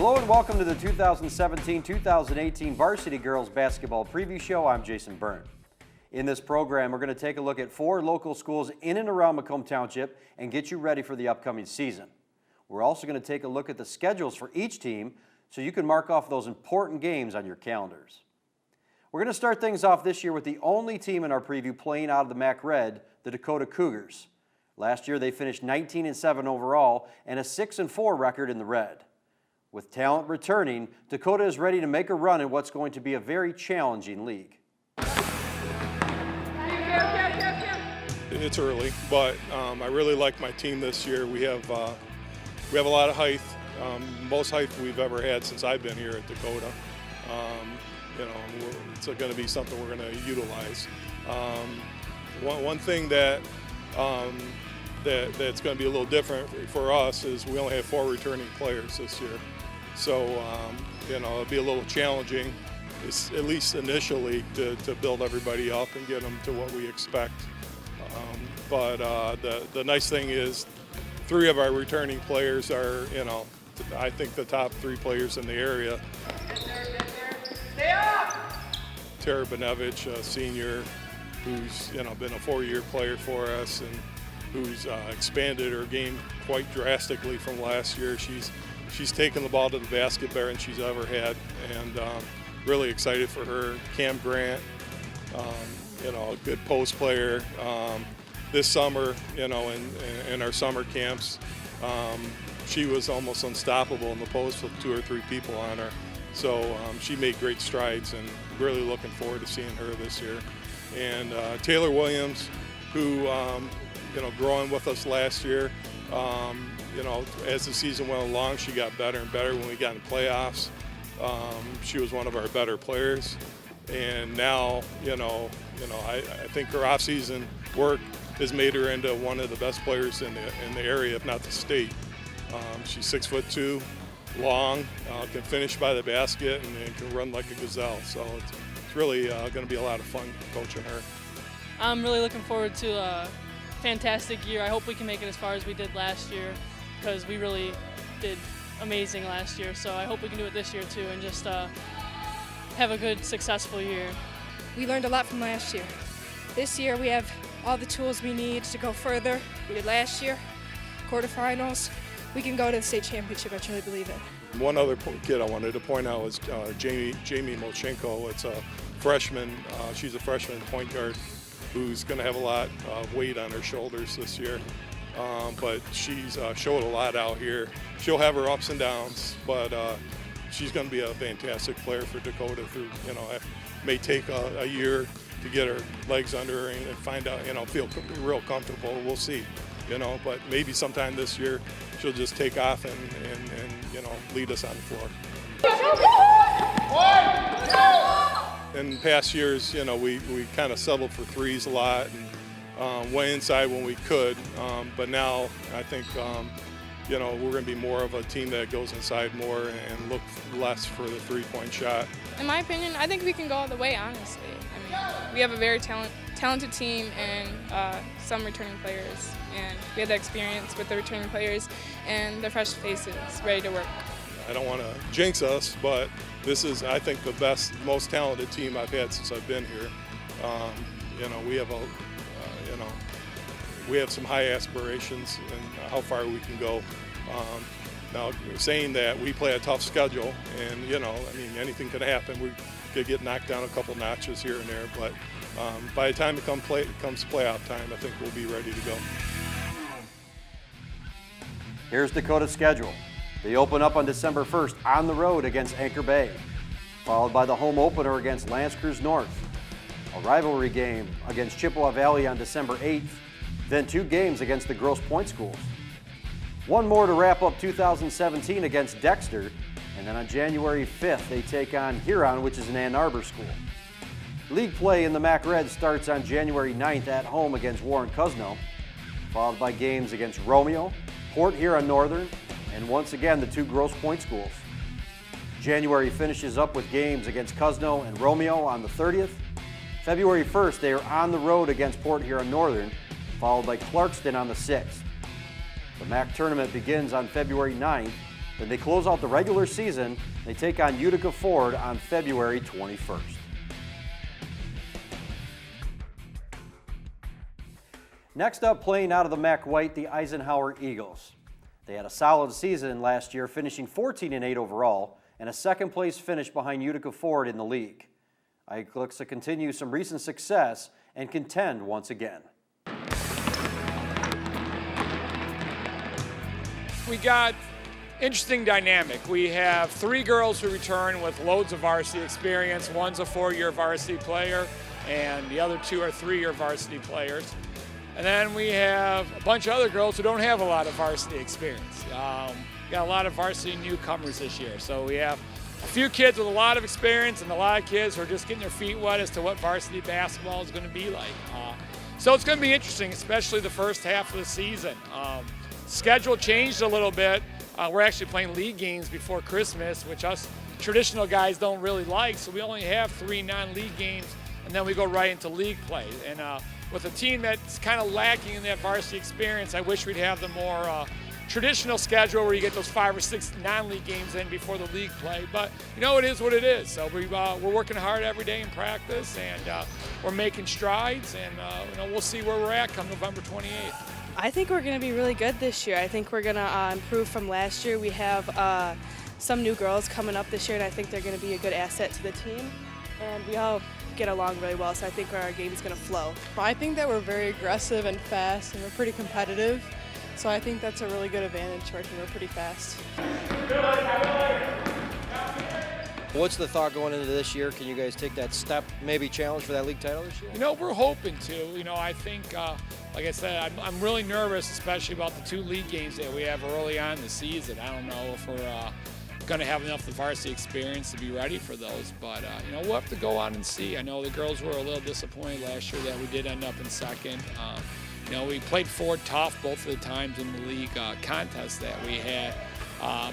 Hello and welcome to the 2017-2018 Varsity Girls Basketball Preview Show. I'm Jason Byrne. In this program, we're going to take a look at 4 local schools in and around Macomb Township and get you ready for the upcoming season. We're also going to take a look at the schedules for each team so you can mark off those important games on your calendars. We're going to start things off this year with the only team in our preview playing out of the MAC Red, the Dakota Cougars. Last year, they finished 19-7 overall and a 6-4 record in the Red. With talent returning, Dakota is ready to make a run in what's going to be a very challenging league. It's early, but I really like my team this year. We have a lot of height, most height we've ever had since I've been here at Dakota. It's going to be something we're going to utilize. One thing that's going to be a little different for us is we only have 4 returning players this year. So, it'll be a little challenging, at least initially, to build everybody up and get them to what we expect. But the nice thing is 3 of our returning players are, I think the top 3 players in the area. Tara Benevich, a senior, who's been a 4-year player for us and who's expanded her game quite drastically from last year. She's taken the ball to the basket better than she's ever had, and really excited for her. Cam Grant, a good post player. This summer, in our summer camps, she was almost unstoppable in the post with 2 or 3 people on her. So she made great strides, and really looking forward to seeing her this year. And Taylor Williams, who, growing with us last year, as the season went along, she got better and better. When we got in playoffs, she was one of our better players. And now, I think her off-season work has made her into one of the best players in the area, if not the state. She's 6'2", long, can finish by the basket, and can run like a gazelle. So it's really going to be a lot of fun coaching her. I'm really looking forward to a fantastic year. I hope we can make it as far as we did last year, because we really did amazing last year. So I hope we can do it this year too, and just have a good, successful year. We learned a lot from last year. This year we have all the tools we need to go further. We did last year, quarterfinals. We can go to the state championship, I truly believe it. One other kid I wanted to point out was Jamie Molchenko. It's a freshman. She's a freshman point guard who's going to have a lot of weight on her shoulders this year. But she's showed a lot out here. She'll have her ups and downs, but she's going to be a fantastic player for Dakota. It may take a year to get her legs under her and find out, feel real comfortable. We'll see, but maybe sometime this year she'll just take off and lead us on the floor. In past years, we kind of settled for threes a lot and went inside when we could. But now I think, we're going to be more of a team that goes inside more and look less for the three-point shot. In my opinion, I think we can go all the way, honestly. We have a very talented team and some returning players. And we have the experience with the returning players and the fresh faces ready to work. I don't want to jinx us, but this is, I think, the best, most talented team I've had since I've been here. We have some high aspirations and how far we can go. Now, saying that, we play a tough schedule, and anything could happen. We could get knocked down a couple notches here and there, but by the time it comes playoff time, I think we'll be ready to go. Here's Dakota's schedule. They open up on December 1st on the road against Anchor Bay, followed by the home opener against L'Anse Creuse North, a rivalry game against Chippewa Valley on December 8th, then 2 games against the Grosse Pointe schools. 1 more to wrap up 2017 against Dexter, and then on January 5th they take on Huron, which is an Ann Arbor school. League play in the MAC Red starts on January 9th at home against Warren Cousino, followed by games against Romeo, Port Huron Northern, and once again the 2 Grosse Pointe schools. January finishes up with games against Cousino and Romeo on the 30th. February 1st, they are on the road against Port Huron Northern, followed by Clarkston on the 6th. The MAC tournament begins on February 9th. Then they close out the regular season. They take on Utica Ford on February 21st. Next up, playing out of the MAC White, the Eisenhower Eagles. They had a solid season last year, finishing 14-8 overall, and a second-place finish behind Utica Ford in the league. Ike looks to continue some recent success and contend once again. We got interesting dynamic. We have 3 girls who return with loads of varsity experience. One's a 4-year varsity player, and the other 2 are 3-year varsity players. And then we have a bunch of other girls who don't have a lot of varsity experience. Got a lot of varsity newcomers this year. So we have a few kids with a lot of experience and a lot of kids who are just getting their feet wet as to what varsity basketball is going to be like. So it's going to be interesting, especially the first half of the season. Schedule changed a little bit. We're actually playing league games before Christmas, which us traditional guys don't really like. So we only have 3 non-league games, and then we go right into league play. And with a team that's kind of lacking in that varsity experience, I wish we'd have the more traditional schedule where you get those 5 or 6 non-league games in before the league play. But you know, it is what it is. So we're working hard every day in practice, and we're making strides, and you know, we'll see where we're at come November 28th. I think we're going to be really good this year. I think we're going to improve from last year. We have some new girls coming up this year, and I think they're going to be a good asset to the team. And we all get along really well, so I think our game's going to flow. I think that we're very aggressive and fast, and we're pretty competitive. So I think that's a really good advantage to our team. We're pretty fast. What's the thought going into this year? Can you guys take that step, maybe challenge for that league title this year? You know, we're hoping to. You know, I think, like I said, I'm really nervous, especially about the 2 league games that we have early on in the season. I don't know if we're going to have enough of the varsity experience to be ready for those, but you know, we'll have to go on and see. I know the girls were a little disappointed last year that we did end up in second. You know, we played Ford tough both of the times in the league contest that we had.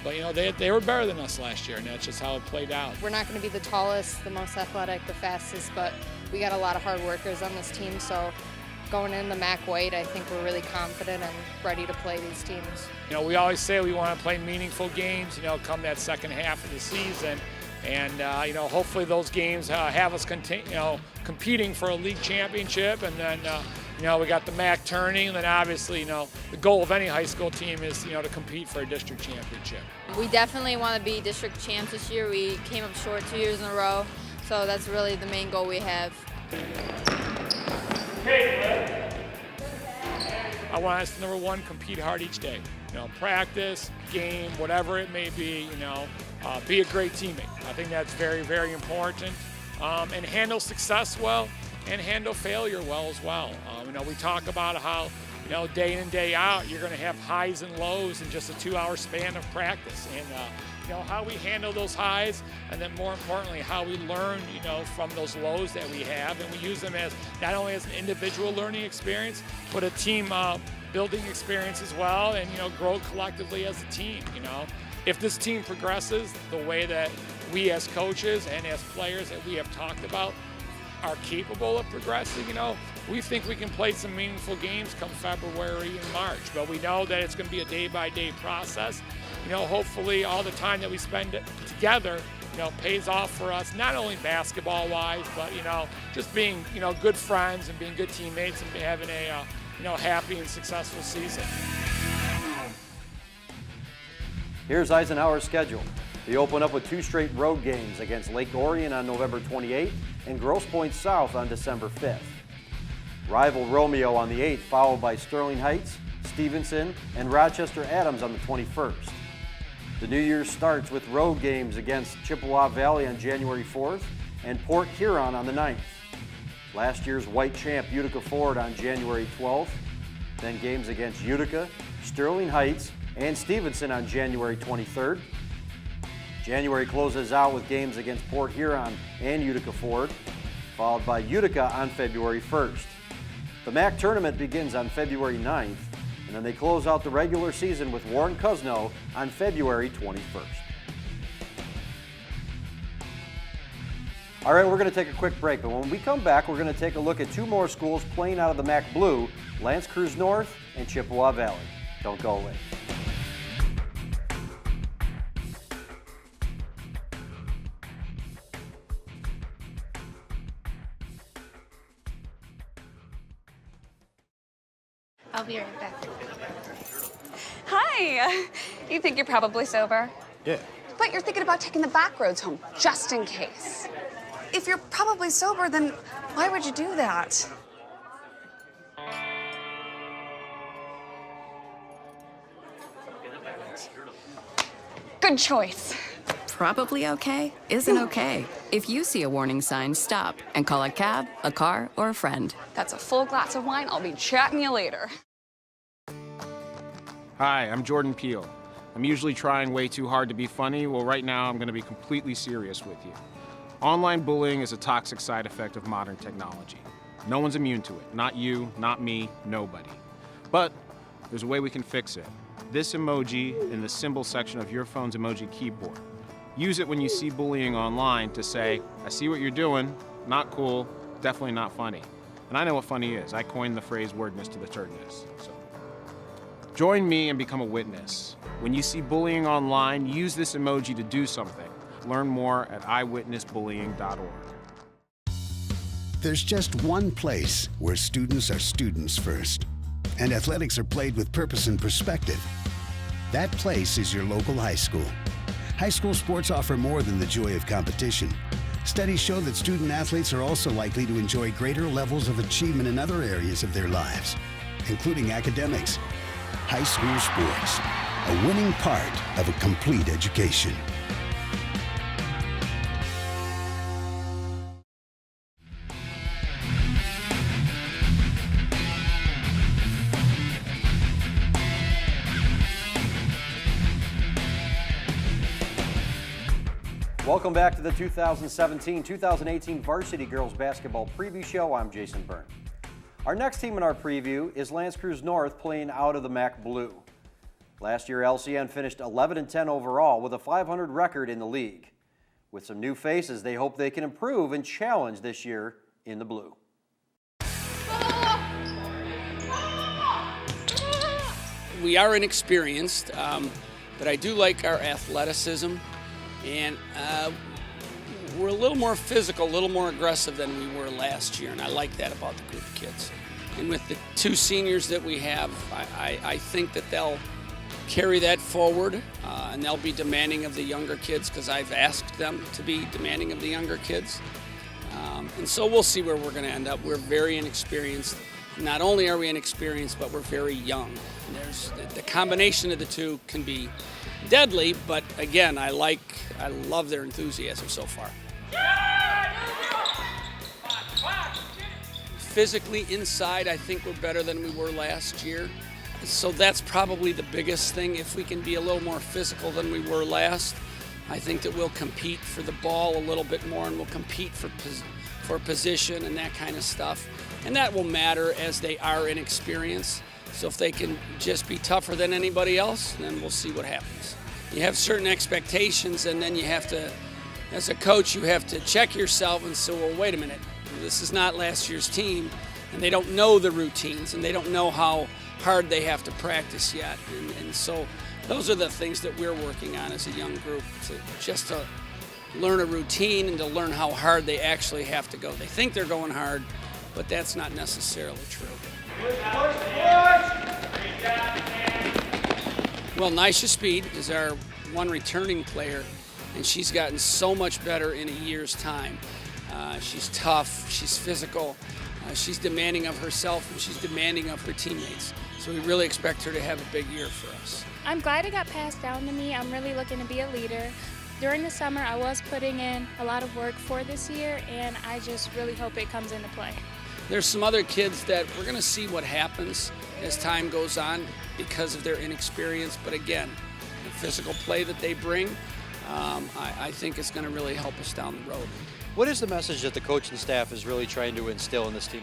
But, you know, they were better than us last year, and that's just how it played out. We're not going to be the tallest, the most athletic, the fastest, but we got a lot of hard workers on this team, so going in the MAC White, I think we're really confident and ready to play these teams. You know, we always say we want to play meaningful games, you know, come that second half of the season. And, you know, hopefully those games have us competing for a league championship. And then, you know, we got the MAC tourney. And then obviously, you know, the goal of any high school team is, you know, to compete for a district championship. We definitely want to be district champs this year. We came up short 2 years in a row. So that's really the main goal we have. I want us to, number 1, compete hard each day. You know, practice, game, whatever it may be, you know, be a great teammate. I think that's very, very important. And handle success well and handle failure well as well. You know, we talk about how, you know, day in and day out, you're going to have highs and lows in just a 2-hour span of practice. And, you know, how we handle those highs, and then more importantly, how we learn, you know, from those lows that we have, and we use them as not only as an individual learning experience, but a team building experience as well, and, you know, grow collectively as a team. You know, if this team progresses the way that we as coaches and as players that we have talked about are capable of progressing, you know, we think we can play some meaningful games come February and March, but we know that it's going to be a day-by-day process. You know, hopefully all the time that we spend together, you know, pays off for us, not only basketball-wise, but, you know, just being, you know, good friends and being good teammates and having a, you know, happy and successful season. Here's Eisenhower's schedule. They open up with 2 straight road games against Lake Orion on November 28th and Grosse Pointe South on December 5th. Rival Romeo on the 8th, followed by Sterling Heights, Stevenson, and Rochester Adams on the 21st. The New Year starts with road games against Chippewa Valley on January 4th and Port Huron on the 9th. Last year's white champ Utica Ford on January 12th, then games against Utica, Sterling Heights, and Stevenson on January 23rd. January closes out with games against Port Huron and Utica Ford, followed by Utica on February 1st. The MAC tournament begins on February 9th, and then they close out the regular season with Warren Cuzno on February 21st. All right, we're going to take a quick break, but when we come back, we're going to take a look at 2 more schools playing out of the MAC Blue, L'Anse Creuse North and Chippewa Valley. Don't go away. I'll be right back. Hi. You think you're probably sober? Yeah. But you're thinking about taking the back roads home, just in case. If you're probably sober, then why would you do that? Good choice. Probably okay isn't okay. If you see a warning sign, stop and call a cab, a car, or a friend. That's a full glass of wine. I'll be chatting you later. Hi, I'm Jordan Peele. I'm usually trying way too hard to be funny. Well, right now I'm going to be completely serious with you. Online bullying is a toxic side effect of modern technology. No one's immune to it. Not you, not me, nobody. But there's a way we can fix it. This emoji in the symbol section of your phone's emoji keyboard. Use it when you see bullying online to say, I see what you're doing, not cool, definitely not funny. And I know what funny is. I coined the phrase wordness to the turdness. So join me and become a witness. When you see bullying online, use this emoji to do something. Learn more at eyewitnessbullying.org. There's just one place where students are students first, and athletics are played with purpose and perspective. That place is your local high school. High school sports offer more than the joy of competition. Studies show that student athletes are also likely to enjoy greater levels of achievement in other areas of their lives, including academics. High school sports, a winning part of a complete education. Welcome back to the 2017-2018 Varsity Girls Basketball Preview Show. I'm Jason Byrne. Our next team in our preview is L'Anse Creuse North, playing out of the MAC Blue. Last year, LCN finished 11-10 overall with a .500 record in the league. With some new faces, they hope they can improve and challenge this year in the blue. We are inexperienced, but I do like our athleticism. And we're a little more physical, a little more aggressive than we were last year, and I like that about the group of kids. And with the two seniors that we have, I think that they'll carry that forward, and they'll be demanding of the younger kids because I've asked them to be demanding of the younger kids. And so we'll see where we're going to end up. We're very inexperienced. Not only are we inexperienced, but we're very young. And the combination of the two can be deadly, but again, I love their enthusiasm so far. Physically inside, I think we're better than we were last year. So that's probably the biggest thing. If we can be a little more physical than we were last, I think that we'll compete for the ball a little bit more, and we'll compete for position and that kind of stuff. And that will matter as they are inexperienced. So if they can just be tougher than anybody else, then we'll see what happens. You have certain expectations, and then you have to, as a coach, you have to check yourself and say, well, wait a minute, this is not last year's team, and they don't know the routines, and they don't know how hard they have to practice yet. And so those are the things that we're working on as a young group, to learn a routine and to learn how hard they actually have to go. They think they're going hard, but that's not necessarily true. Well, Nisha Speed is our one returning player, and she's gotten so much better in a year's time. She's tough, she's physical, she's demanding of herself, and she's demanding of her teammates. So we really expect her to have a big year for us. I'm glad it got passed down to me. I'm really looking to be a leader. During the summer, I was putting in a lot of work for this year, and I just really hope it comes into play. There's some other kids that we're going to see what happens as time goes on because of their inexperience. But again, the physical play that they bring, I think it's going to really help us down the road. What is the message that the coaching staff is really trying to instill in this team?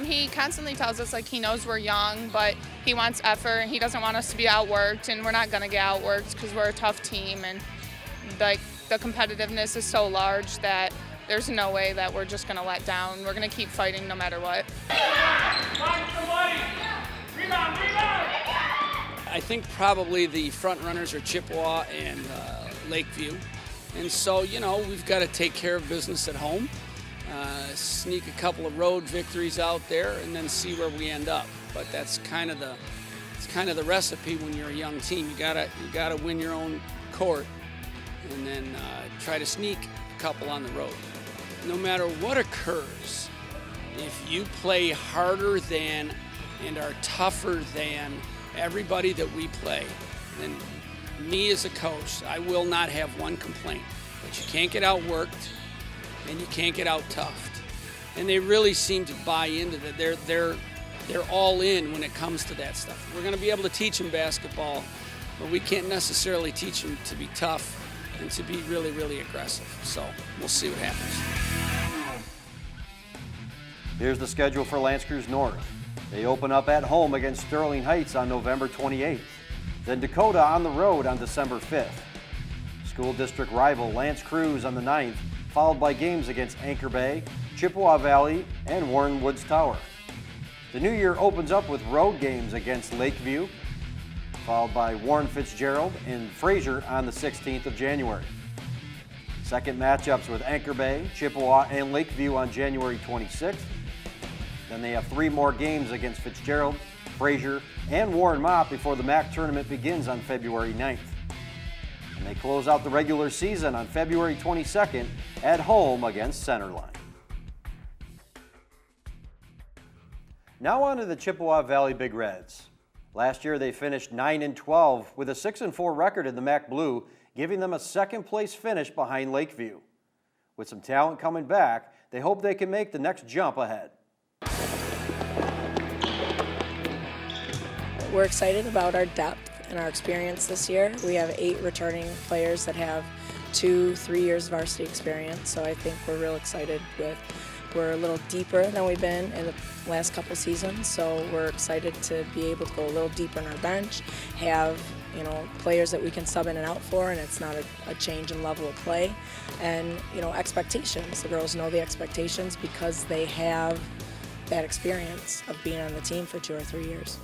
He constantly tells us he knows we're young, but he wants effort. He doesn't want us to be outworked, and we're not going to get outworked because we're a tough team. And the competitiveness is so large that there's no way that we're just going to let down. We're going to keep fighting no matter what. I think probably the front runners are Chippewa and Lakeview. And so, we've got to take care of business at home. sneak a couple of road victories out there, and then see where we end up. But that's kind of the recipe when you're a young team. You gotta win your own court, and then try to sneak a couple on the road. No matter what occurs, if you play harder than and are tougher than everybody that we play, then me as a coach, I will not have one complaint. But you can't get outworked, and you can't get out-toughed. And they really seem to buy into that. They're all in when it comes to that stuff. We're going to be able to teach them basketball, but we can't necessarily teach them to be tough and to be really, really aggressive. So we'll see what happens. Here's the schedule for L'Anse Creuse North. They open up at home against Sterling Heights on November 28th. Then Dakota on the road on December 5th. School district rival L'Anse Creuse on the 9th, followed by games against Anchor Bay, Chippewa Valley, and Warren Woods Tower. The new year opens up with road games against Lakeview, followed by Warren Fitzgerald and Fraser on the 16th of January. Second matchups with Anchor Bay, Chippewa, and Lakeview on January 26th. Then they have 3 more games against Fitzgerald, Fraser, and Warren Mott before the MAC tournament begins on February 9th. And they close out the regular season on February 22nd at home against Centerline. Now on to the Chippewa Valley Big Reds. Last year they finished 9-12 with a 6-4 record in the MAC Blue, giving them a second place finish behind Lakeview. With some talent coming back, they hope they can make the next jump ahead. We're excited about our depth and our experience this year. We have 8 returning players that have 2-3 years varsity experience, so I think we're real excited we're a little deeper than we've been in the last couple seasons, so we're excited to be able to go a little deeper in our bench, have players that we can sub in and out for, and it's not a change in level of play. And expectations. The girls know the expectations because they have that experience of being on the team for 2 or 3 years.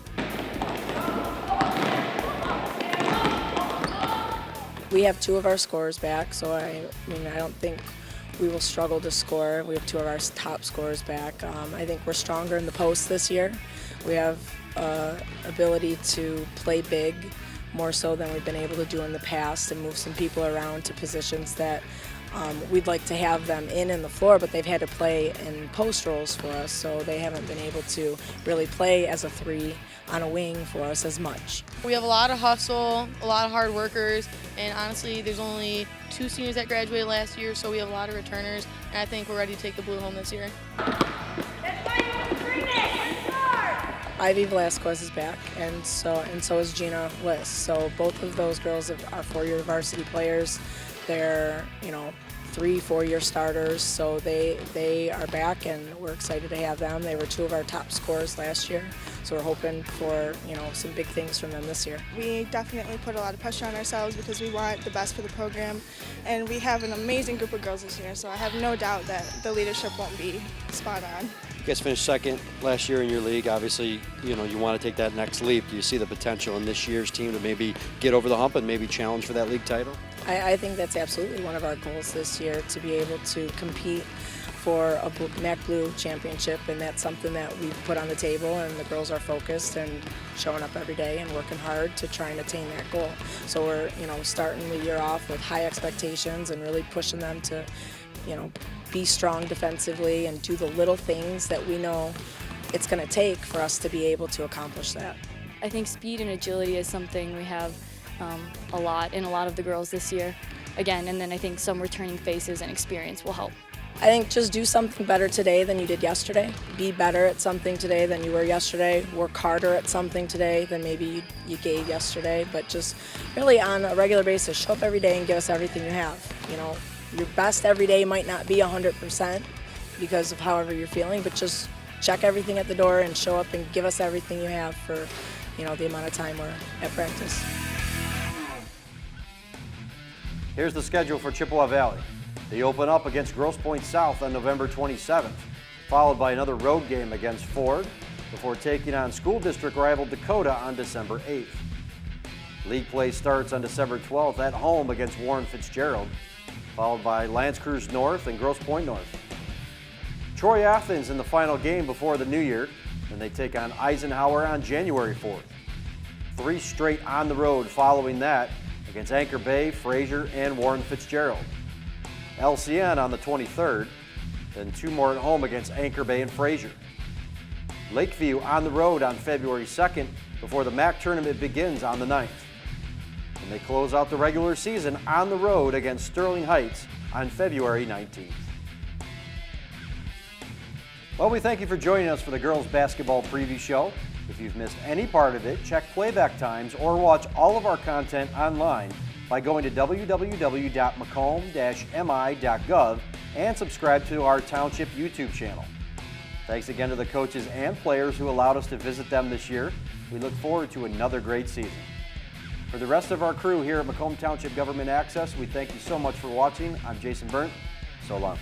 We have 2 of our scorers back, so I don't think we will struggle to score. We have 2 of our top scorers back. I think we're stronger in the post this year. We have ability to play big, more so than we've been able to do in the past, and move some people around to positions that we'd like to have them in the floor, but they've had to play in post roles for us, so they haven't been able to really play as a 3 on a wing for us as much. We have a lot of hustle, a lot of hard workers, and honestly, there's only 2 seniors that graduated last year, so we have a lot of returners, and I think we're ready to take the blue home this year. Ivy Velasquez is back, and so is Gina Liss. So both of those girls are 4-year varsity players. They're 3-4-year starters, so they are back, and we're excited to have them. They were 2 of our top scorers last year, so we're hoping for some big things from them this year. We definitely put a lot of pressure on ourselves because we want the best for the program, and we have an amazing group of girls this year, so I have no doubt that the leadership won't be spot on. You guys finished second last year in your league. Obviously, you want to take that next leap. Do you see the potential in this year's team to maybe get over the hump and maybe challenge for that league title? I think that's absolutely one of our goals this year, to be able to compete for a MAC Blue championship, and that's something that we've put on the table, and the girls are focused and showing up every day and working hard to try and attain that goal. So we're starting the year off with high expectations and really pushing them to be strong defensively and do the little things that we know it's going to take for us to be able to accomplish that. I think speed and agility is something we have a lot in a lot of the girls this year. Again, and then I think some returning faces and experience will help. I think just do something better today than you did yesterday. Be better at something today than you were yesterday. Work harder at something today than maybe you gave yesterday. But just really on a regular basis, show up every day and give us everything you have. Your best every day might not be 100% because of however you're feeling, but just check everything at the door and show up and give us everything you have for the amount of time we're at practice. Here's the schedule for Chippewa Valley. They open up against Grosse Pointe South on November 27th, followed by another road game against Ford, before taking on school district rival Dakota on December 8th. League play starts on December 12th at home against Warren Fitzgerald, followed by L'Anse Creuse North and Grosse Pointe North. Troy Athens in the final game before the new year, and they take on Eisenhower on January 4th. 3 straight on the road following that against Anchor Bay, Fraser, and Warren Fitzgerald. LCN on the 23rd, then 2 more at home against Anchor Bay and Fraser. Lakeview on the road on February 2nd before the MAC tournament begins on the 9th. And they close out the regular season on the road against Sterling Heights on February 19th. Well, we thank you for joining us for the girls basketball preview show. If you've missed any part of it, check playback times or watch all of our content online by going to www.macomb-mi.gov and subscribe to our Township YouTube channel. Thanks again to the coaches and players who allowed us to visit them this year. We look forward to another great season. For the rest of our crew here at Macomb Township Government Access, we thank you so much for watching. I'm Jason Berndt. So long.